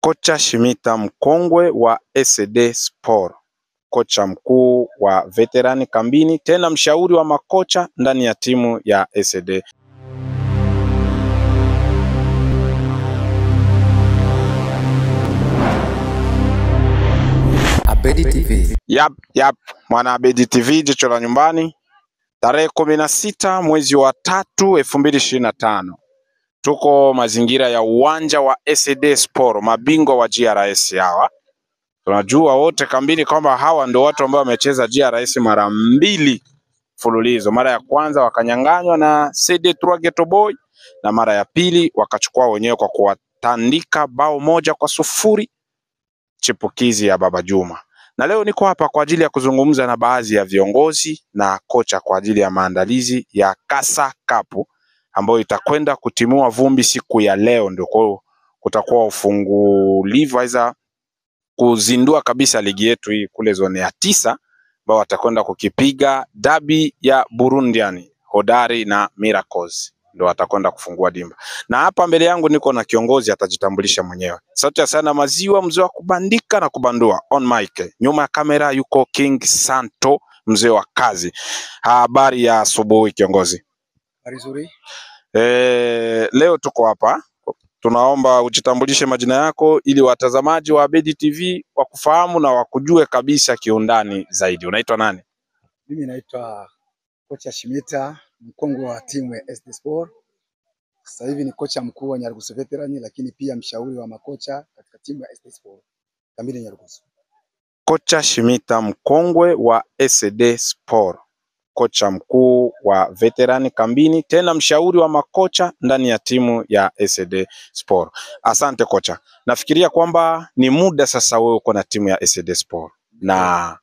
Kocha Shimita mkongwe wa SD Sport, kocha mkuu wa veterani kambini, tena mshauri wa makocha ndani ya timu ya SD. Abedi TV. Yap, mwana Abedi TV, jicho la nyumbani. Tarehe 16 mwezi wa 3 2025. Tuko mazingira ya uwanja wa SD Sport, mabingwa wa GRS hawa. Tunajua wote kambini kwamba hawa ndio watu ambao wamecheza GRS mara 2 fululizo. Mara ya kwanza wakanyang'anywa na CD3 Ghetto Boy, na mara ya pili wakachukua wenyewe kwa kuwatandika bao 1-0 chipukizi ya Baba Juma. Na leo niko hapa kwa ajili ya kuzungumza na baadhi ya viongozi na kocha kwa ajili ya maandalizi ya Kasa Cup ambayo itakwenda kutimua vumbi siku ya leo. Ndio kutakuwa ufungulivu aiza kuzindua kabisa ligi yetu hii kule zone ya 9, ambao watakwenda kukipiga dabi ya Burundiani, Hodari na Miracles. Ndio watakwenda kufungua dimba. Na hapa mbele yangu niko na kiongozi, atajitambulisha mwenyewe. Sauti ya sana maziwa, mzee wa kubandika na kubandua on mic. Nyuma ya kamera yuko King Santo, mzee wa kazi. Habari ya asubuhi kiongozi. Habari nzuri. Leo tuko hapa. Tunaomba ujitambulishe majina yako ili watazamaji wa Abedi TV wakufahamu na wakujue kabisa kiundani zaidi. Unaitwa nani? Mimi naitwa kocha Shimita mkongwe wa timu ya SD Sport. Sasa hivi ni kocha mkuu wa Nyarugusu Veteran, lakini pia mshauri wa makocha katika timu ya SD Sport kamili Nyarugusu. Kocha Shimita mkongwe wa SD Sport, kocha mkuu wa veterani kambini, tena mshauri wa makocha ndani ya timu ya SD Sport. Asante kocha. Nafikiria kwamba ni muda sasa wewe uko na timu ya SD Sport, na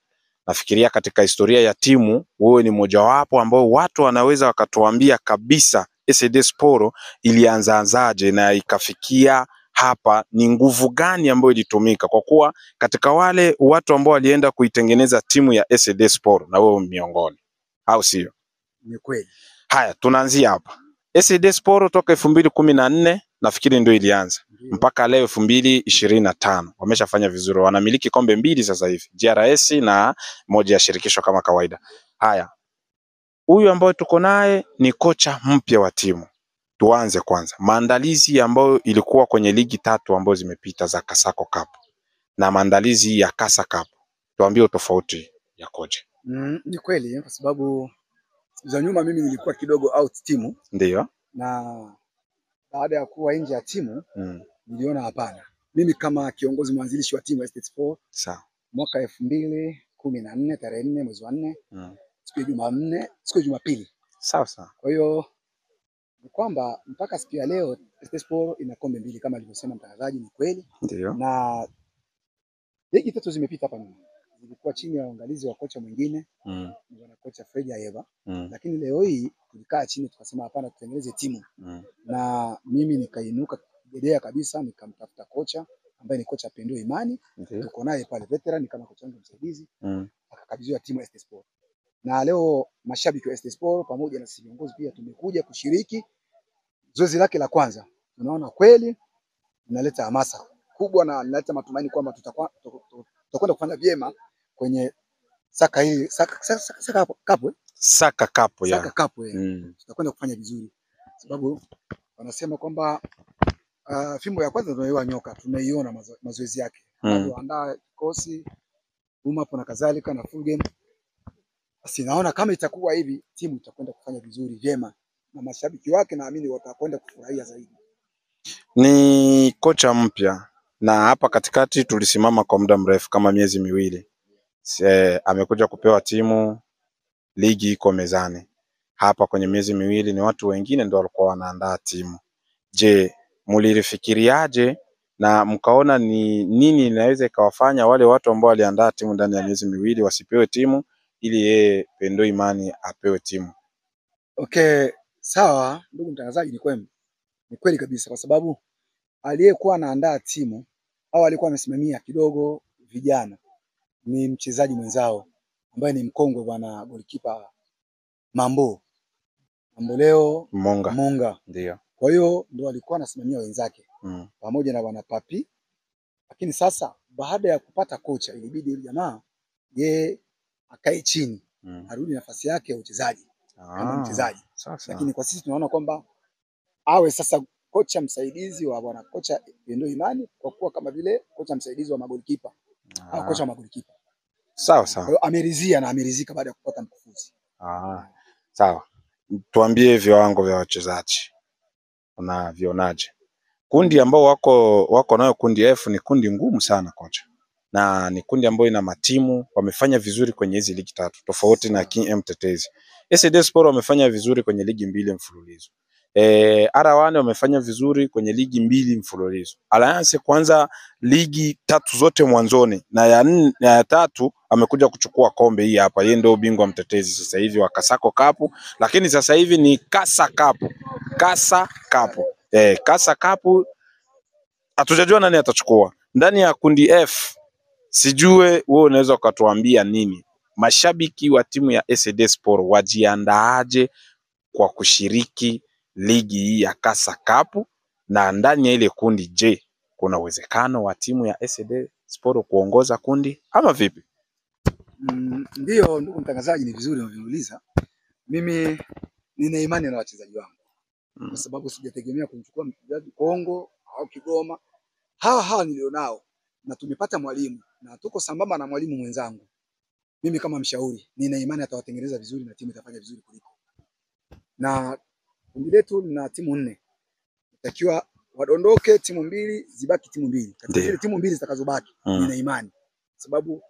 nafikiria katika historia ya timu wewe ni mojawapo ambao watu wanaweza wakatuambia kabisa SD Sport ilianzaje na ikafikia hapa, ni nguvu gani ambayo ilitumika, kwa kuwa katika wale watu ambao walienda kuitengeneza timu ya SD Sport na wewe miongoni, au sio? Ni kweli. Haya, tunaanzia hapa. SD Sport toka 2014 nafikiri ndio ilianza mpaka leo 2025. Wameshafanya vizuri, wanamiliki kombe 2 sasa hivi, GRS na moja ya shirikisho kama kawaida. Haya, huyu ambaye tuko naye ni kocha mpya wa timu. Tuanze kwanza maandalizi ambayo ilikuwa kwenye ligi 3 ambazo zimepita za Kasako Cup na maandalizi ya Kasa Cup. Tuambie tofauti ya kocha. Ni kweli, kwa sababu za nyuma mimi nilikuwa kidogo out timu. Ndio. Na baada ya kuwa nje ya timu niliona hapana, mimi kama kiongozi mwanzilishi wa timu ya SD Sport, sawa, mwaka 2014 tarehe 4 mwezi wa 4 siku ya Jumanne, siku ya Jumapili. Sawa sawa. Kwa hiyo ni kwamba mpaka siku ya leo SD Sport ina kombe 2 kama alivyosema mtangazaji. Ni kweli. Ndio. Na ligi 3 zimepita hapa nyuma, zilikuwa chini ya uangalizi wa kocha mwingine bwana kocha Fred Ayeba. Lakini leo hii tulikaa chini tukasema hapana, tutengeneze timu. Na mimi nikainuka gedea kabisa, nikamtafuta kocha ambaye ni kocha Pendo Imani. Tuko naye pale veteran kama kocha wangu msaidizi. Akakabidhiwa timu ya SD Sport. Na leo mashabiki wa SD Sport pamoja na sisi viongozi pia tumekuja kushiriki zoezi lake la kwanza. Tunaona kweli inaleta hamasa kubwa na inaleta matumaini kwamba tutakwenda kufanya vyema kwenye Saka Cup ya. Tutakwenda kufanya vizuri sababu wanasema kwamba fimbo ya kwanza tunaiona nyoka, tunaiona mazoezi yake. Anaandaa kikosi hapo na kadhalika na full game. Basi naona kama itakuwa hivi timu itakwenda kufanya vizuri vyema na mashabiki wake naamini watakwenda kufurahia zaidi. Ni kocha mpya na hapa katikati tulisimama kwa muda mrefu kama miezi 2. Amekuja kupewa timu, ligi iko mezani. Hapa kwenye miezi 2 ni watu wengine ndio walikuwa wanaandaa timu. Je, mlilifikiriaje na mkaona ni nini inaweza ikawafanya wale watu ambao waliandaa timu ndani ya miezi 2 wasipewe timu ili yeye Pendo Imani apewe timu? Okay, sawa ndugu mtangazaji, ni kweli kabisa, kwa sababu aliyekuwa anaandaa timu au alikuwa amesimamia kidogo vijana ni mchezaji mwenzao ambaye ni mkongwe bwana golikipa Mambo leo Munga. Ndio. Kwa hiyo ndio alikuwa anasimamia wenzake pamoja na bwana Papi Lakini sasa baada ya kupata kocha ilibidi yule jamaa ye akae chini, arudi nafasi yake ya uchezaji kama mchezaji. Lakini kwa sisi tunaona kwamba awe sasa kocha msaidizi wa bwana kocha Pendo Imani, kwa kuwa kama vile kocha msaidizi wa magolikipa au kocha wa magolikipa. Sawa sawa. Kwa hiyo ameridhia na ameridhika baada ya kupata mkufunzi. Sawa. Tuambie viwango vya wachezaji. Unavionaje? Kundi ambao wako nayo kundi F ni kundi ngumu sana kocha. Na ni kundi ambayo ina matimu wamefanya vizuri kwenye hizi ligi tatu tofauti na King M Tetezi. SD Sport wamefanya vizuri kwenye ligi 2 mfululizo. R1 wamefanya vizuri kwenye ligi 2 mfululizo. Alliance kwanza ligi 3 zote mwanzoni na ya 3 amekuja kuchukua kombe hii hapa. Yeye ndio bingwa mtetezi sasa hivi wa Kasako Cup, lakini sasa hivi ni Kasa Cup. Kasa Cup. Kasa Cup hatujajua nani atachukua. Ndani ya kundi F sijue wewe unaweza ukatuambia nini? Mashabiki wa timu ya SD Sport wajiandaaje kwa kushiriki ligi hii ya Kasa Cup, na ndani ya ile kundi je, kuna uwezekano wa timu ya SD Sport kuongoza kundi ama vipi? Ndio ndugu mtangazaji, ni vizuri unaniuliza. Mimi nina imani na wachezaji wangu. Kwa sababu sijategemea kumchukua mchezaji Kongo au Kigoma. Hawa nilionao na tumepata mwalimu na tuko sambamba na mwalimu mwenzangu. Mimi kama mshauri nina imani atawatengeneza vizuri na timu itafanya vizuri kuliko. Na kundi letu lina timu 4. Itakiwa wadondoke timu 2, zibaki timu 2. Katika zile timu 2 zitakazobaki nina imani. Sababu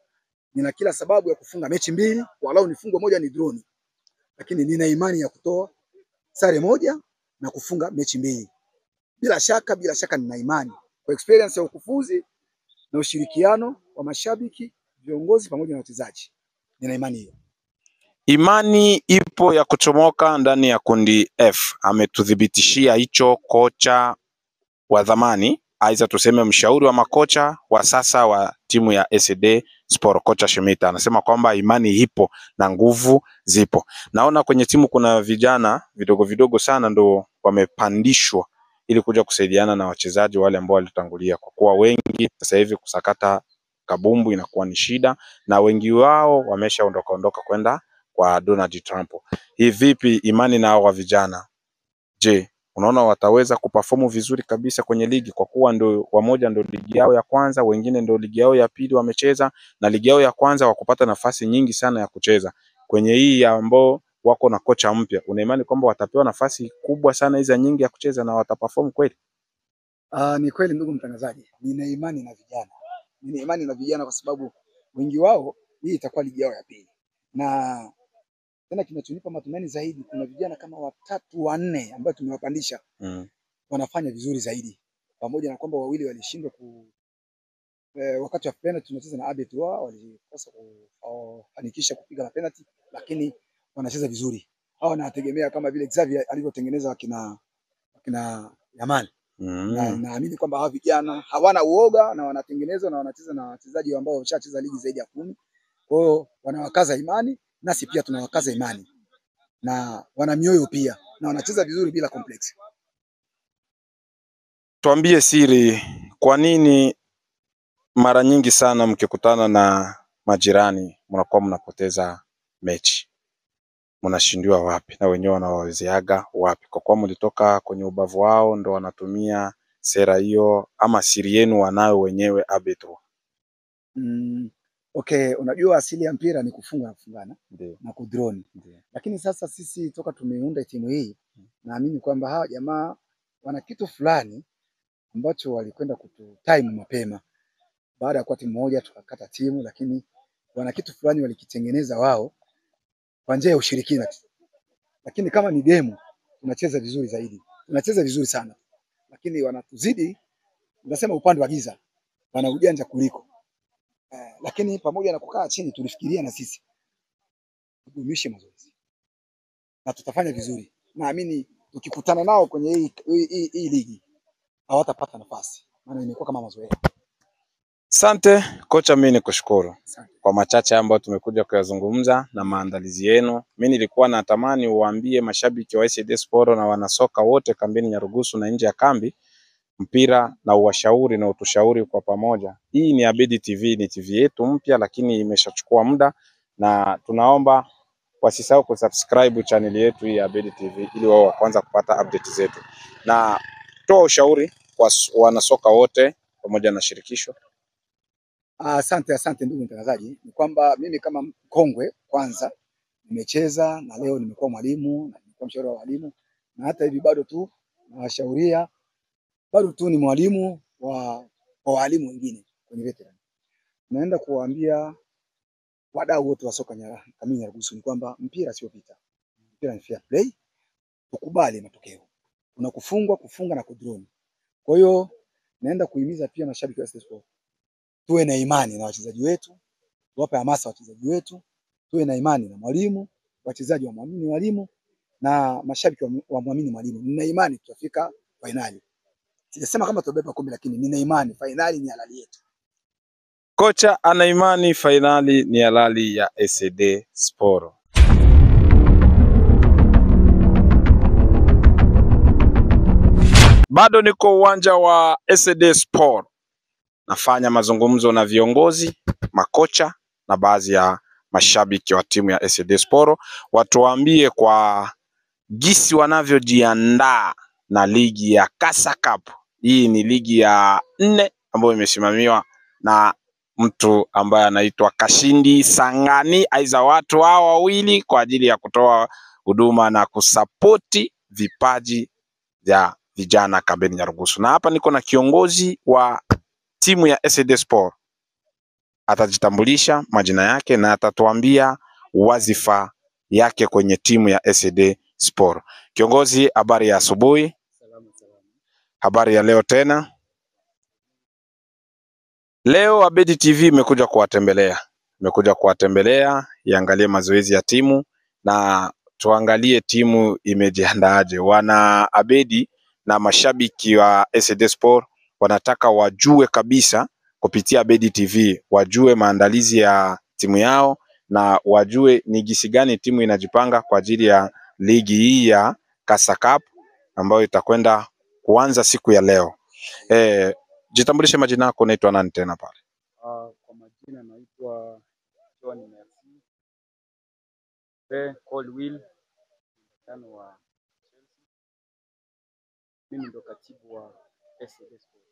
nina kila sababu ya kufunga mechi 2, walau nifungwe moja ni drone. Lakini nina imani ya kutoa sare moja na kufunga mechi 2. Bila shaka nina imani. Kwa experience ya ukufunzi na ushirikiano wa mashabiki, viongozi pamoja na wachezaji. Nina imani hiyo. Imani ipo ya kuchomoka ndani ya kundi F. Ametuthibitishia hicho kocha wa zamani, aidha tuseme mshauri wa makocha wa sasa wa timu ya SD Sport, kocha Shimita. Anasema kwamba imani ipo na nguvu zipo. Naona kwenye timu kuna vijana vidogo sana ndo wamepandishwa ili kuja kusaidiana na wachezaji wale ambao walitangulia, kwa kuwa wengi sasa hivi kusakata kabumbu inakuwa ni shida na wengi wao wameshaondoka kwenda kwa Donald Trump. Hii vipi imani na hao vijana? Je, unaona wataweza kuperform vizuri kabisa kwenye ligi, kwa kuwa ndo wamoja ndo ligi yao ya kwanza, wengine ndo ligi yao ya pili wamecheza, na ligi yao ya kwanza wakupata nafasi nyingi sana ya kucheza. Kwenye hii ambao wako na kocha mpya, una imani kwamba watapewa nafasi kubwa sana hizo nyingi ya kucheza na wataperform kweli? Ni kweli ndugu mtangazaji, nina imani na vijana. Nina imani na vijana kwa sababu wengi wao hii itakuwa ligi yao ya pili. Na tena kinachonipa matumaini zaidi, kuna vijana kama 3 4 ambao tumewapandisha. Wanafanya vizuri zaidi. Pamoja na kwamba wawili walishindwa wakati wa penalty tunacheza na Abet wao walikosa kufanikisha kupiga penalty, lakini wanacheza vizuri. Hao nategemea kama vile Xavier alivyotengeneza wakina Yamal. Na naamini kwamba hawa vijana hawana uoga na wanatengenezwa na wanacheza na wachezaji ambao wameshacheza ligi zaidi ya 10. Kwa hiyo wanawakaza imani, nasi pia tunawakaza imani. Na wana mioyo pia na wanacheza vizuri bila complex. Tuambie siri, kwa nini mara nyingi sana mkikutana na majirani mnakuwa mnapoteza mechi? Mnashindiwa wapi na wenyewe wanawawezeaga wapi? Kwa kuwa mlitoka kwenye ubavu wao ndo wanatumia sera hiyo, ama siri yenu wanayo wenyewe Abetro? Okay, unajua asili ya mpira ni kufunga na kufungana na kudrone. Lakini sasa sisi toka tumeunda timu hii, naamini kwamba hawa jamaa wana kitu fulani ambacho walikwenda kututime mapema. Baada ya kuwa timu moja tukakata timu, lakini wana kitu fulani walikitengeneza wao kwa njia ya ushirikina. Lakini kama ni game tunacheza vizuri zaidi. Tunacheza vizuri sana. Lakini wanatuzidi, tunasema upande wa giza. Wana ujanja kuliko. Lakini pamoja na kukaa chini tulifikiria na sisi tudumishe mazoezi. Na tutafanya vizuri. Naamini tukikutana nao kwenye hii ligi hawatapata nafasi. Maana imekuwa kama mazoezi. Asante kocha, mimi nikushukuru kwa machache ambayo tumekuja kuyazungumza na maandalizi yenu. Mimi nilikuwa natamani uwaambie mashabiki wa SD Sport na wanasoka wote kambini Nyarugusu na nje ya kambi mpira na uwashauri na utushauri kwa pamoja. Hii ni Abedi TV, ni TV yetu mpya lakini imeshachukua muda, na tunaomba wasisahau kusubscribe channel yetu hii ya Abedi TV ili wao wa kwanza kupata update zetu, na toa ushauri kwa wanasoka wote pamoja na shirikisho. Asante ndugu mtangazaji. Ni kwamba mimi kama mkongwe kwanza nimecheza na leo nimekuwa mwalimu na nimekuwa mshauri wa walimu, na hata hivi bado tu nawashauria, bado tu ni mwalimu wa walimu wengine kwenye veteran. Naenda kuwaambia wadau wote wa soka kamili Nyarugusu ni kwamba mpira sio vita. Mpira ni fair play. Tukubali matokeo. Kuna kufungwa, kufunga na kudroni. Kwa hiyo naenda kuhimiza pia mashabiki wa SD Sport, tuwe na imani na wachezaji wetu, tuwape hamasa wachezaji wetu, tuwe na imani na mwalimu, wachezaji wa muamini mwalimu na mashabiki wa muamini mwalimu. Nina imani tutafika finali. Sijasema kama tutabeba kombe, lakini nina imani finali ni halali yetu. Kocha ana imani finali ni halali ya SD Sport. Bado niko uwanja wa SD Sport. Nafanya mazungumzo na viongozi, makocha na baadhi ya mashabiki wa timu ya SD Sport. Watuambie kwa jinsi wanavyojiandaa na ligi ya Kasa Cup. Hii ni ligi ya 4 ambayo imesimamiwa na mtu ambaye anaitwa Kashindi Sangani. Aiza watu hao wawili kwa ajili ya kutoa huduma na kusapoti vipaji vya vijana kambini Nyarugusu. Na hapa niko na kiongozi wa timu ya SD Sport. Atajitambulisha majina yake na atatuambia wazifa yake kwenye timu ya SD Sport. Kiongozi, habari ya asubuhi. Salama. Habari ya leo tena. Leo Abedi TV imekuja kuwatembelea, iangalie mazoezi ya timu na tuangalie timu imejiandaaje. Wana Abedi na mashabiki wa SD Sport wanataka wajue kabisa kupitia Abedi TV, wajue maandalizi ya timu yao na wajue ni jinsi gani timu inajipanga kwa ajili ya ligi hii ya Kasa Cup ambayo itakwenda kuanza siku ya leo. Jitambulishe majina yako, unaitwa nani tena pale? Kwa majina naitwa John Merci. Colwill mtano wa Chelsea. Mimi ndo katibu wa SD Sport.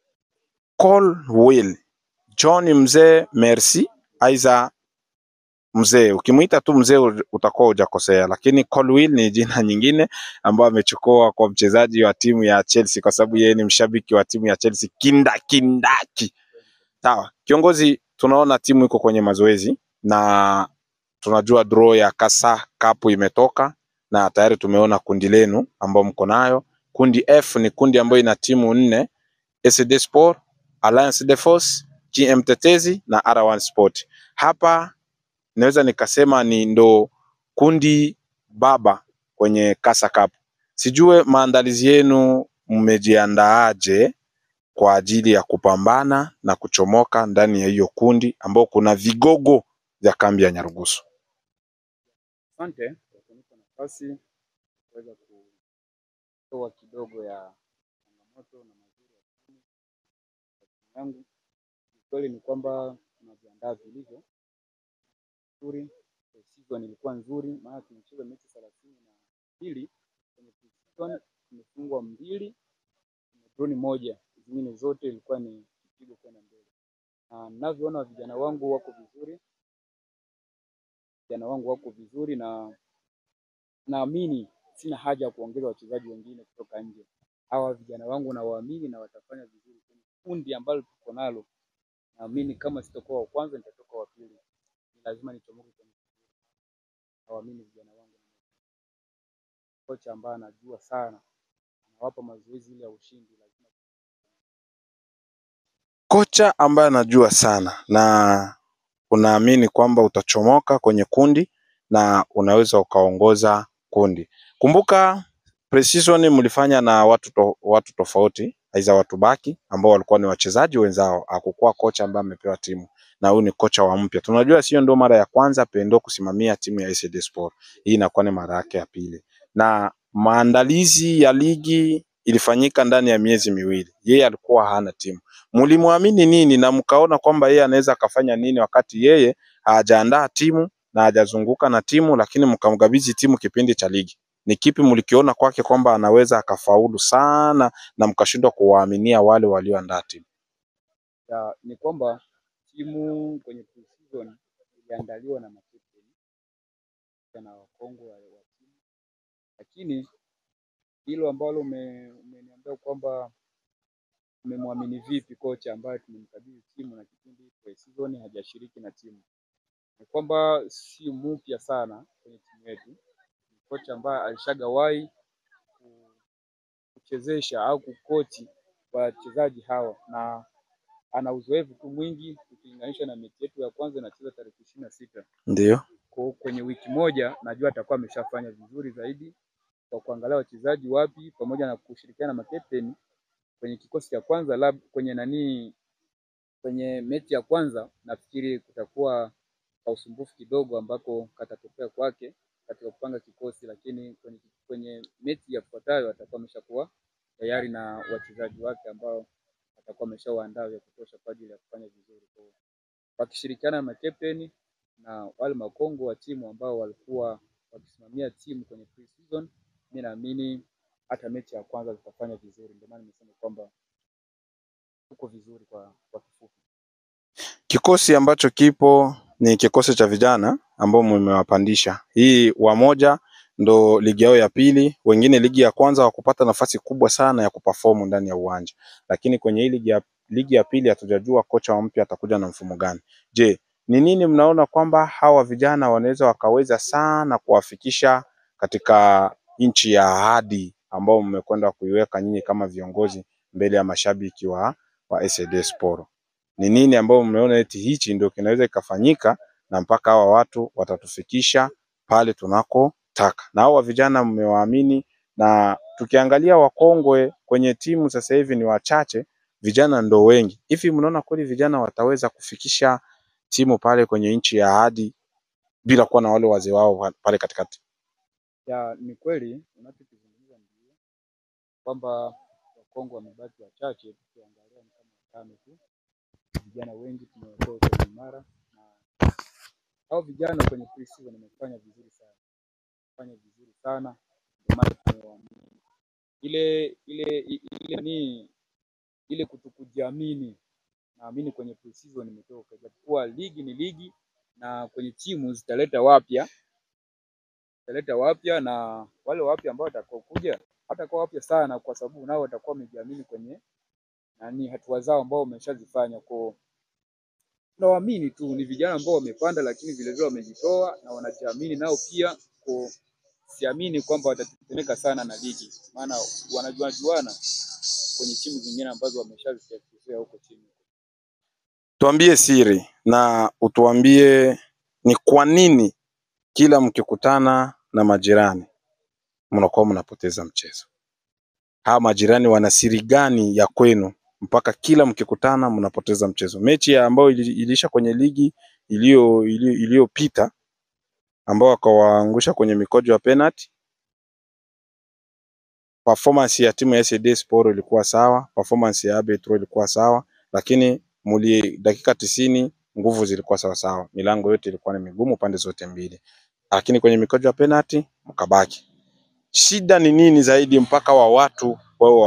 Colwill John mzee Merci, aiza mzee. Ukimuita tu mzee utakuwa hujakosea, lakini Colwill ni jina nyingine ambayo amechukua kwa mchezaji wa timu ya Chelsea kwa sababu yeye ni mshabiki wa timu ya Chelsea kindaki. Sawa. Kiongozi, tunaona timu iko kwenye mazoezi na tunajua draw ya Kasa Cup imetoka na tayari tumeona kundi lenu ambao mko nayo. Kundi F ni kundi ambayo ina timu 4: SD Sport, Alliance de Force, GM Tetezi na R1 Sport. Hapa naweza nikasema ni ndo kundi baba kwenye Kasa Cup. Sijue maandalizi yenu mmejiandaaje kwa ajili ya kupambana na kuchomoka ndani ya hiyo kundi ambao kuna vigogo vya kambi ya Nyarugusu. Asante kwa kunipa nafasi kuweza kutoa kidogo ya changamoto na mazuri ya timu yangu. Kweli ni kwamba tunajiandaa vilivyo nzuri. Season ilikuwa nzuri, maana tumecheza mechi 32 kwenye season, tumefungwa 2, droni 1. Zingine zote ilikuwa ni kipigo kwenda mbele. Na ninavyoona vijana wangu wako vizuri na naamini sina haja ya kuongeza wachezaji wengine kutoka nje. Hawa vijana wangu na waamini na watafanya vizuri kwenye kundi ambalo tuko nalo. Naamini kama sitakuwa wa kwanza nitatoka wa pili. Lazima nichomoke kwenye kundi. Naamini vijana wangu. Kocha ambaye anajua sana, anawapa mazoezi ile ya ushindi. Kocha ambaye anajua sana na unaamini kwamba utachomoka kwenye kundi na unaweza ukaongoza kundi. Kumbuka pre-season mlifanya na watu tofauti, aiza watu baki ambao walikuwa ni wachezaji wenzao, hakukuwa kocha ambaye amepewa timu, na huyu ni kocha wa mpya. Tunajua sio ndo mara ya kwanza Pendo kusimamia timu ya SD Sport. Hii inakuwa ni mara yake ya pili. Na maandalizi ya ligi ilifanyika ndani ya miezi miwili. Yeye alikuwa hana timu. Mlimwamini nini na mkaona kwamba yeye anaweza akafanya nini wakati yeye hajaandaa timu na hajazunguka na timu, lakini mkamkabidhi timu kipindi cha ligi? Ni kipi mlikiona kwake kwamba anaweza akafaulu sana na mkashindwa kuwaaminia wale walioandaa timu? Ni kwamba timu kwenye pre-season iliandaliwa na makapteni na wakongwe wa timu, lakini hilo ambalo umeniambia kwamba umemwamini vipi kocha ambaye tumemkabidhi timu na kipindi pre-season hajashiriki na timu, ni kwamba si mpya sana kwenye timu yetu. Kocha ambaye alishagawahi kuchezesha au kukochi wachezaji hawa na ana uzoefu tu mwingi ukilinganisha na mechi yetu ya kwanza inacheza tarehe 26. Ndio. Kwa kwenye wiki moja najua atakuwa ameshafanya vizuri zaidi kwa kuangalia wachezaji wapi pamoja na kushirikiana na makapteni kwenye kikosi cha kwanza. Kwenye mechi ya kwanza nafikiri kutakuwa kwa usumbufu kidogo ambako katatokea kwake katika kupanga kikosi, lakini kwenye mechi ya kufuatayo atakuwa ameshakuwa tayari na wachezaji wake ambao atakuwa ameshawaandaa vya kutosha kwa ajili ya kufanya vizuri. Wakishirikiana na makapteni na wale makongo wa timu ambao walikuwa wakisimamia timu kwenye pre-season, mimi naamini hata mechi ya kwanza tutafanya vizuri. Ndio maana nimesema kwamba tuko vizuri kwa kifupi. Kikosi ambacho kipo ni kikosi cha vijana ambao mmewapandisha. Hii wamoja ndo ligi yao ya pili, wengine ligi ya kwanza wakupata nafasi kubwa sana ya kuperform ndani ya uwanja. Lakini kwenye hii ligi ya pili hatujajua kocha mpya atakuja na mfumo gani. Je, ni nini mnaona kwamba hawa vijana wanaweza wakaweza sana kuwafikisha katika nchi ya ahadi ambao mmekwenda kuiweka nyinyi kama viongozi mbele ya mashabiki wa SD Sport? Ni nini ambao mmeona eti hichi ndio kinaweza ikafanyika na mpaka hawa watu watatufikisha pale tunakotaka? Na hawa vijana mmewaamini, na tukiangalia wakongwe kwenye timu sasa hivi ni wachache, vijana ndo wengi. Hivi mnaona kweli vijana wataweza kufikisha timu pale kwenye nchi ya ahadi bila kuwa na wale wazee wao pale katikati? Ni kweli unachokizungumza ndio kwamba wakongwe wamebaki wachache, tukiangalia ni kama watano tu. Vijana wengi tumewatoa kwa imara na hao vijana kwenye pre-season wamefanya vizuri sana. Ndio maana tumewaamini. Ile kutokujiamini, naamini kwenye pre-season imetoka. Japokuwa ligi ni ligi na kwenye timu zitaleta wapya na wale wapya ambao watakokuja hatakuwa wapya sana, kwa sababu nao watakuwa wamejiamini kwenye hatua zao ambao wameshazifanya. Kwa tunawaamini tu, ni vijana ambao wamepanda, lakini vile vile wamejitoa na wanajiamini nao pia. Kwa siamini kwamba watatetemeka sana na ligi, maana wanajuana kwenye timu zingine ambazo wameshazifikia huko chini. Tuambie siri na utuambie ni kwa nini kila mkikutana na majirani mnakuwa mnapoteza mchezo. Hawa majirani wana siri gani ya kwenu mpaka kila mkikutana mnapoteza mchezo? Mechi ambayo ilisha kwenye ligi iliyopita ambao wakawaangusha kwenye mikojo ya penalty, performance ya timu ya SD Sport ilikuwa sawa, performance ya Abetro ilikuwa sawa, lakini dakika 90 nguvu zilikuwa sawa sawa. Milango yote ilikuwa ni migumu pande zote mbili. Lakini kwenye mikojo ya penalty mkabaki. Shida ni nini zaidi mpaka wa watu wao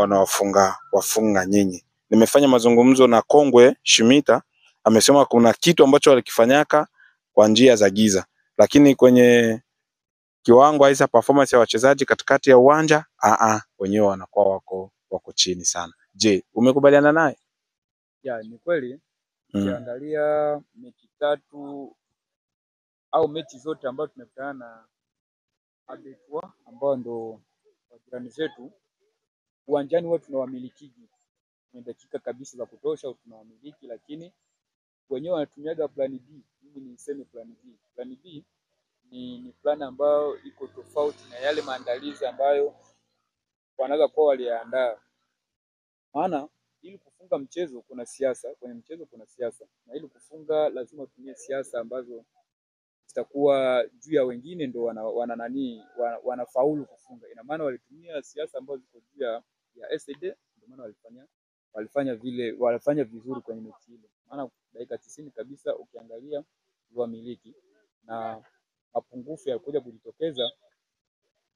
wafunga nyinyi? Nimefanya mazungumzo na Kongwe Shimita, amesema kuna kitu ambacho walikifanyaka kwa njia za giza, lakini kwenye kiwango aisa performance ya wachezaji katikati ya uwanja wenyewe wanakuwa wako chini sana. Je, umekubaliana naye? Ni kweli. Ukiangalia mechi tatu au mechi zote ambazo tumekutana na Abetwa ambao ndo wajirani zetu, uwanjani huwa tunawamiliki kwenye dakika kabisa za kutosha, tunawamiliki, lakini wenyewe wanatumiaga plan B. Mimi niseme plan B. Plan B ni plan ambayo iko tofauti na yale maandalizi ambayo wanaweza kuwa waliandaa. Maana ili kufunga mchezo kuna siasa, kwenye mchezo kuna siasa, na ili kufunga lazima utumie siasa ambazo zitakuwa juu ya wengine, ndo wanafaulu kufunga. Ina maana walitumia siasa ambazo ziko juu ya ya SD, ndio maana walifanya vizuri kwenye mechi ile. Maana dakika 90 kabisa ukiangalia wamiliki, na mapungufu yalikuja kujitokeza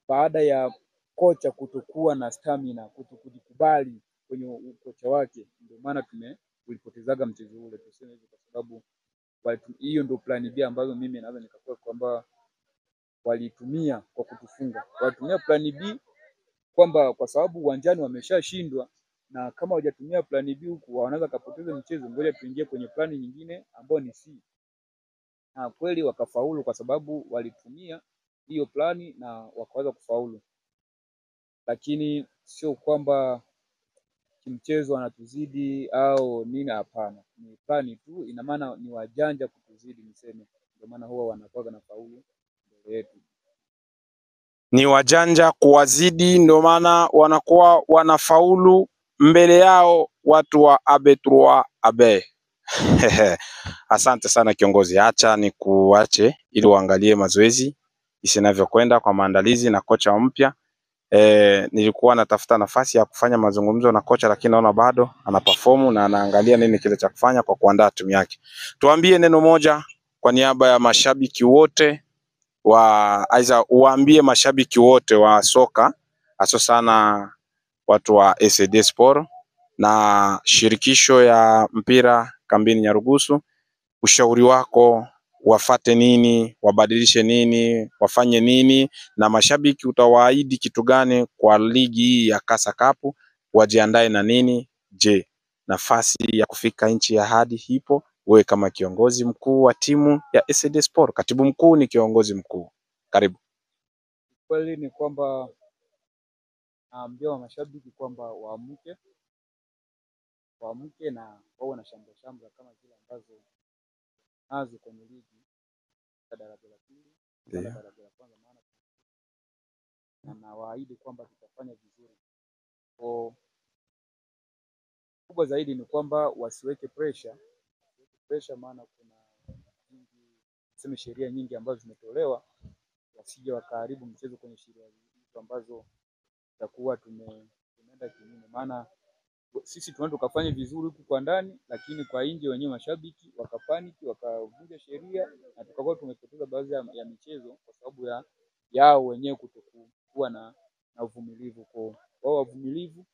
baada ya kocha kutokuwa na stamina, kutokujikubali kwenye ukocha wake. Ndio maana tulipotezaga mchezo ule, tuseme hivyo, kwa sababu hiyo ndio plan B ambayo mimi naweza nikakuwa kwamba walitumia kwa kutufunga. Walitumia plan B kwamba kwa sababu uwanjani wameshashindwa, na kama hawajatumia plan B huku wanaweza kupoteza mchezo, ngoja tuingie kwenye plani nyingine ambayo ni C. Na kweli wakafaulu kwa sababu walitumia hiyo plani na wakaweza kufaulu, lakini sio kwamba kimchezo wanatuzidi au nini, hapana. Ni plani tu, ina maana ni wajanja kutuzidi niseme, ndio maana huwa wanakuwa na faulu mbele yetu. Ni wajanja kuwazidi, ndio maana wanakuwa wanafaulu mbele yao watu wa AB3 AB. Asante sana kiongozi, acha ni kuache ili uangalie mazoezi isinavyokwenda kwa maandalizi na kocha mpya. Nilikuwa natafuta nafasi ya kufanya mazungumzo na kocha, lakini naona bado anaperform na anaangalia nini kile cha kufanya kwa kuandaa timu yake. Tuambie neno moja kwa niaba ya mashabiki wote uwaambie mashabiki wote wa soka, hasa sana watu wa SD Sport na shirikisho ya mpira kambini Nyarugusu, ushauri wako, wafate nini, wabadilishe nini, wafanye nini, na mashabiki utawaahidi kitu gani kwa ligi hii ya Kasa Cup, wajiandae na nini? Je, nafasi ya kufika nchi ya hadi ipo? Wewe kama kiongozi mkuu wa timu ya SD Sport, katibu mkuu ni kiongozi mkuu. Karibu. Kweli ni kwamba naambia wa mashabiki kwamba waamke na wawe na shamba kama zile ambazo nazo kwenye ligi ya daraja la pili, daraja la kwanza, maana na nawaahidi kwamba tutafanya vizuri. Kubwa zaidi ni kwamba wasiweke pressure, maana kuna sheria nyingi ambazo zimetolewa, wasije wakaharibu mchezo kwenye sheria hizo ambazo tutakuwa tumeenda kinyume. Maana sisi tunaenda tukafanya vizuri huku kwa ndani, lakini kwa nje wenyewe mashabiki wakapaniki, wakavunja sheria, na tukakuwa tumepoteza baadhi ya michezo kwa sababu yao wenyewe kutokuwa na uvumilivu. Kwa wavumilivu,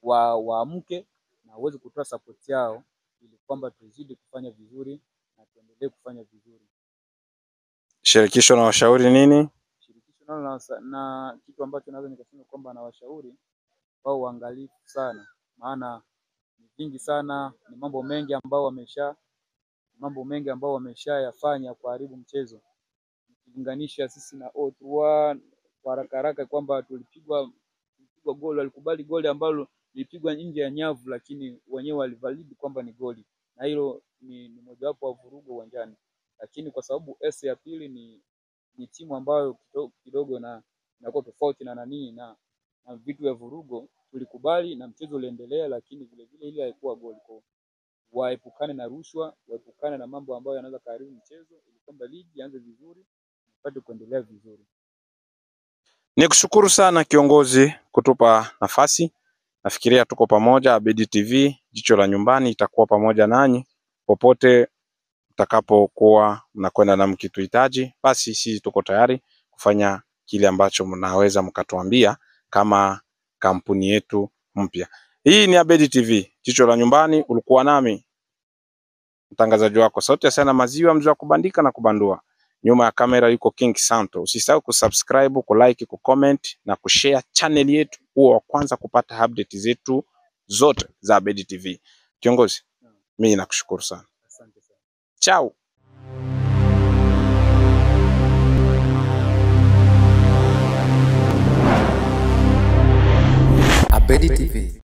waamke na uweze kutoa support yao ili kwamba tuzidi kufanya vizuri na tuendelee kufanya vizuri. Shirikisho na washauri nini? Shirikisho na kitu ambacho naweza nikasema kwamba na washauri wao waangalifu sana, maana ni vingi sana, ni mambo mengi ambao wameshayafanya kuharibu mchezo. Ukilinganisha sisi na O3 kwa haraka kwamba tulipigwa goli, walikubali goli ambalo lilipigwa nje ya nyavu, lakini wenyewe walivalidi kwamba ni goli, na hilo ni mojawapo wa vurugu uwanjani. Lakini kwa sababu S ya pili ni timu ambayo kidogo na inakuwa tofauti na vitu vya vurugu, tulikubali na mchezo uliendelea, lakini vile vile ile haikuwa goli. Kwa waepukane na rushwa, waepukane na mambo ambayo yanaweza kuharibu mchezo, ili kwamba ligi ianze vizuri na kuendelea vizuri. Nikushukuru sana kiongozi kutupa nafasi. Nafikiria tuko pamoja. Abedi TV, jicho la nyumbani, itakuwa pamoja nanyi popote mtakapokuwa mnakwenda na mkituhitaji. Basi sisi tuko tayari kufanya kile ambacho mnaweza mkatuambia kama kampuni yetu mpya. Hii ni Abedi TV, jicho la nyumbani. Ulikuwa nami mtangazaji wako Sauti ya Sana Maziwa, mzee wa kubandika na kubandua. Nyuma ya kamera yuko King Santo. Usisahau kusubscribe, kulike, kucomment na kushare channel yetu, uwe wa kwanza kupata update zetu zote za Abedi TV. Kiongozi, mimi nakushukuru sana. Asante sana. Ciao.